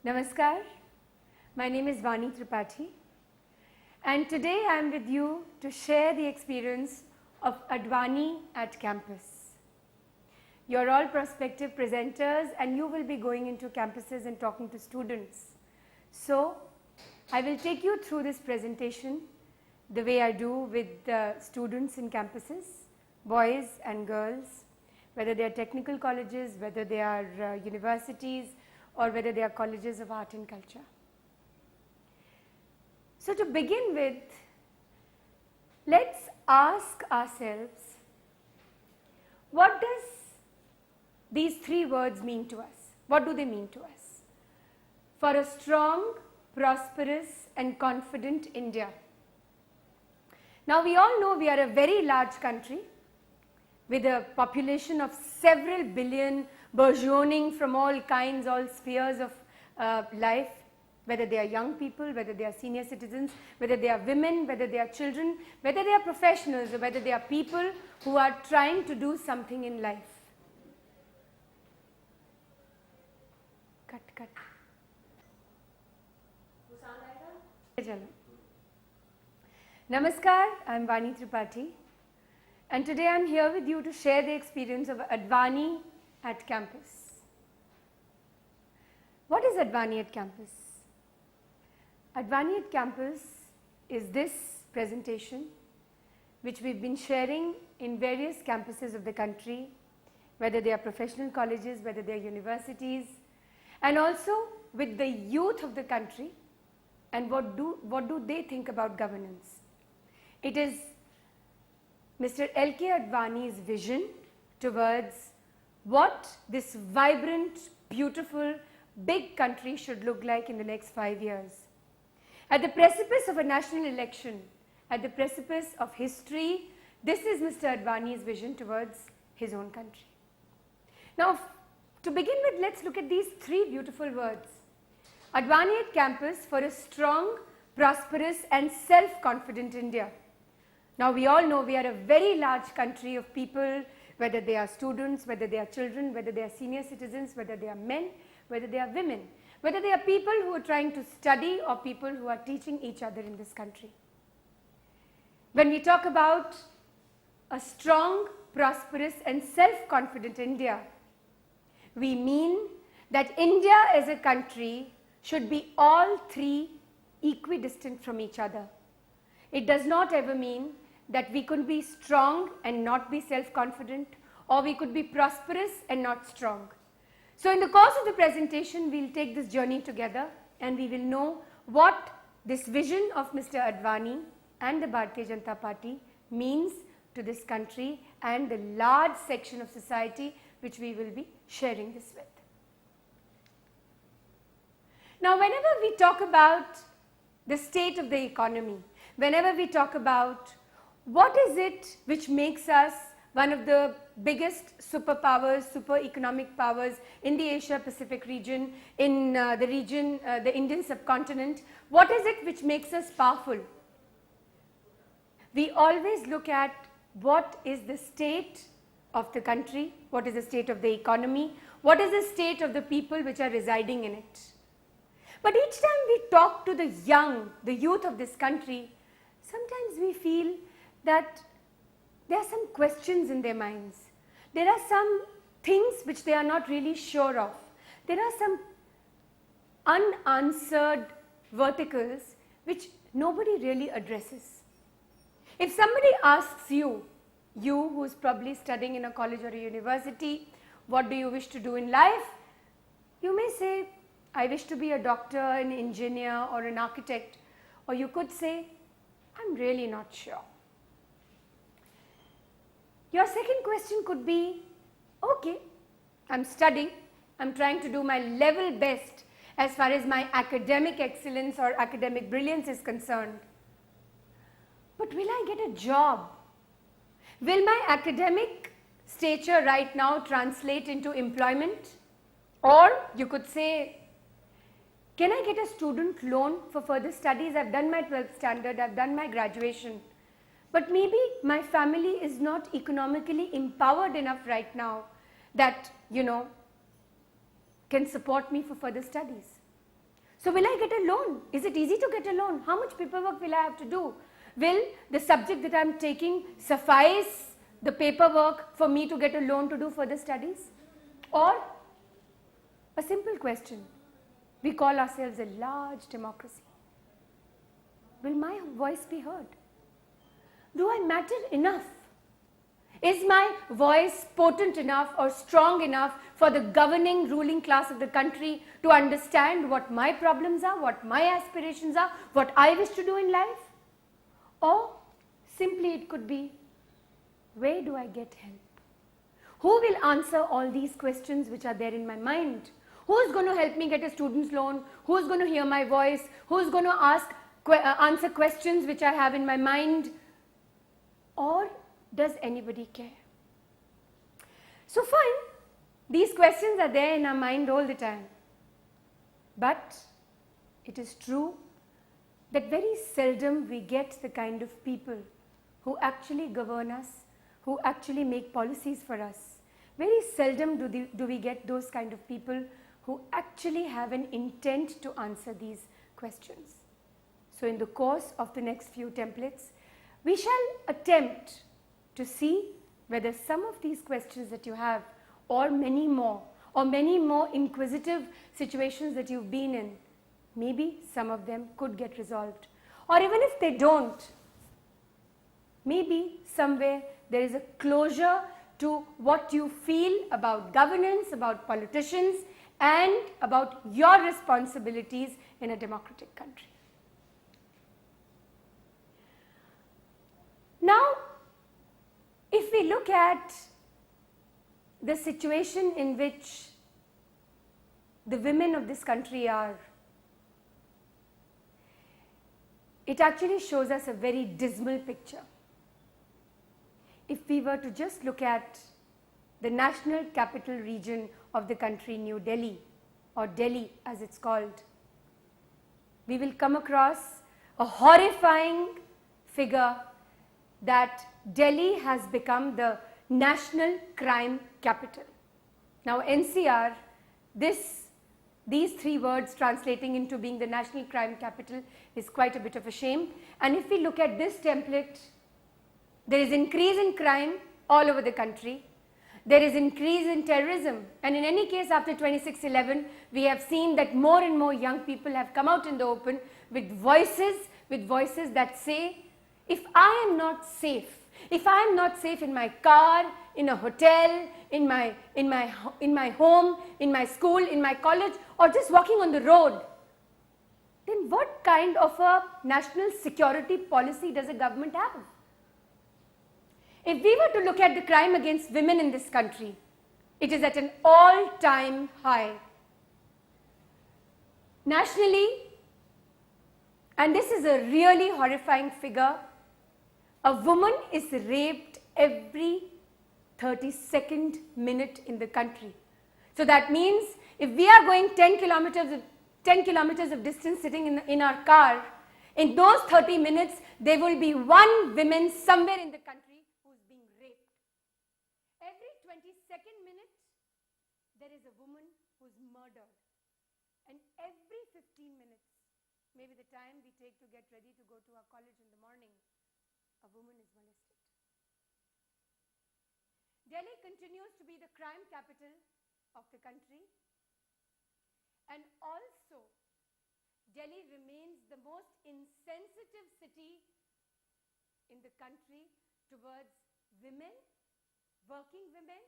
Namaskar, my name is Vani Tripathi and today I am with you to share the experience of ADVANI at campus. You are all prospective presenters and you will be going into campuses and talking to students. So, I will take you through this presentation the way I do with the students in campuses, boys and girls, whether they are technical colleges, whether they are universities, or whether they are colleges of art and culture. So to begin with, let's ask ourselves, what does these three words mean to us? What do they mean to us? For a strong, prosperous and confident India. Now we all know we are a very large country with a population of several billion, burgeoning from all kinds, all spheres of life, whether they are young people, whether they are senior citizens, whether they are women, whether they are children, whether they are professionals or whether they are people who are trying to do something in life. Cut. Namaskar, I am Vani Tripathi and today I am here with you to share the experience of ADVANI at campus. What is ADVANI at campus? ADVANI at campus is this presentation which we have been sharing in various campuses of the country, whether they are professional colleges, whether they are universities, and also with the youth of the country and what do they think about governance. It is Mr. L.K. Advani's vision towards what this vibrant, beautiful, big country should look like in the next 5 years. At the precipice of a national election, at the precipice of history, this is Mr. Advani's vision towards his own country. Now, to begin with, let's look at these three beautiful words. ADVANI at campus for a strong, prosperous and self-confident India. Now, we all know we are a very large country of people, whether they are students, whether they are children, whether they are senior citizens, whether they are men, whether they are women, whether they are people who are trying to study or people who are teaching each other in this country. When we talk about a strong, prosperous and self-confident India, we mean that India as a country should be all three equidistant from each other. It does not ever mean that we could be strong and not be self-confident, or we could be prosperous and not strong. So in the course of the presentation, we will take this journey together and we will know what this vision of Mr. Advani and the Bharatiya Janata Party means to this country and the large section of society which we will be sharing this with. Now, whenever we talk about the state of the economy, whenever we talk about what is it which makes us one of the biggest superpowers, super economic powers in the Asia Pacific region, in the Indian subcontinent, what is it which makes us powerful? We always look at what is the state of the country, what is the state of the economy, what is the state of the people which are residing in it. But each time we talk to the young, the youth of this country, sometimes we feel that there are some questions in their minds. There are some things which they are not really sure of. There are some unanswered verticals which nobody really addresses. If somebody asks you who's probably studying in a college or a university, what do you wish to do in life? You may say, I wish to be a doctor, an engineer or an architect. Or you could say, I'm really not sure. Your second question could be, okay, I'm studying, I'm trying to do my level best as far as my academic excellence or academic brilliance is concerned. But will I get a job? Will my academic stature right now translate into employment? Or you could say, can I get a student loan for further studies? I've done my 12th standard, I've done my graduation. But maybe my family is not economically empowered enough right now that, can support me for further studies. So will I get a loan? Is it easy to get a loan? How much paperwork will I have to do? Will the subject that I am taking suffice the paperwork for me to get a loan to do further studies? Or a simple question, we call ourselves a large democracy. Will my voice be heard? Do I matter enough? Is my voice potent enough or strong enough for the governing ruling class of the country to understand what my problems are, what my aspirations are, what I wish to do in life? Or simply it could be, where do I get help? Who will answer all these questions which are there in my mind? Who is going to help me get a student's loan? Who is going to hear my voice? Who is going to answer questions which I have in my mind? Or does anybody care? So fine, these questions are there in our mind all the time. But it is true that very seldom we get the kind of people who actually govern us, who actually make policies for us. Very seldom do we get those kind of people who actually have an intent to answer these questions. So in the course of the next few templates, we shall attempt to see whether some of these questions that you have, or many more inquisitive situations that you've been in, maybe some of them could get resolved. Or even if they don't, maybe somewhere there is a closure to what you feel about governance, about politicians, and about your responsibilities in a democratic country. Now, if we look at the situation in which the women of this country are, it actually shows us a very dismal picture. If we were to just look at the national capital region of the country, New Delhi, or Delhi as it's called, we will come across a horrifying figure that Delhi has become the national crime capital. Now NCR, these three words translating into being the national crime capital is quite a bit of a shame. And if we look at this template, there is increase in crime all over the country. There is increase in terrorism, and in any case after 26/11 we have seen that more and more young people have come out in the open with voices that say, if I am not safe, if I am not safe in my car, in a hotel, in my home, in my school, in my college, or just walking on the road, then what kind of a national security policy does a government have? If we were to look at the crime against women in this country, it is at an all-time high. Nationally, and this is a really horrifying figure, a woman is raped every 32nd minute in the country. So that means if we are going 10 kilometers of distance sitting in our car, in those 30 minutes, there will be one woman somewhere in the country who is being raped. Every 22nd minute, there is a woman who is murdered. And every 15 minutes, maybe the time we take to get ready to go to our college in the morning, a woman is molested. Delhi continues to be the crime capital of the country, and also Delhi remains the most insensitive city in the country towards women, working women,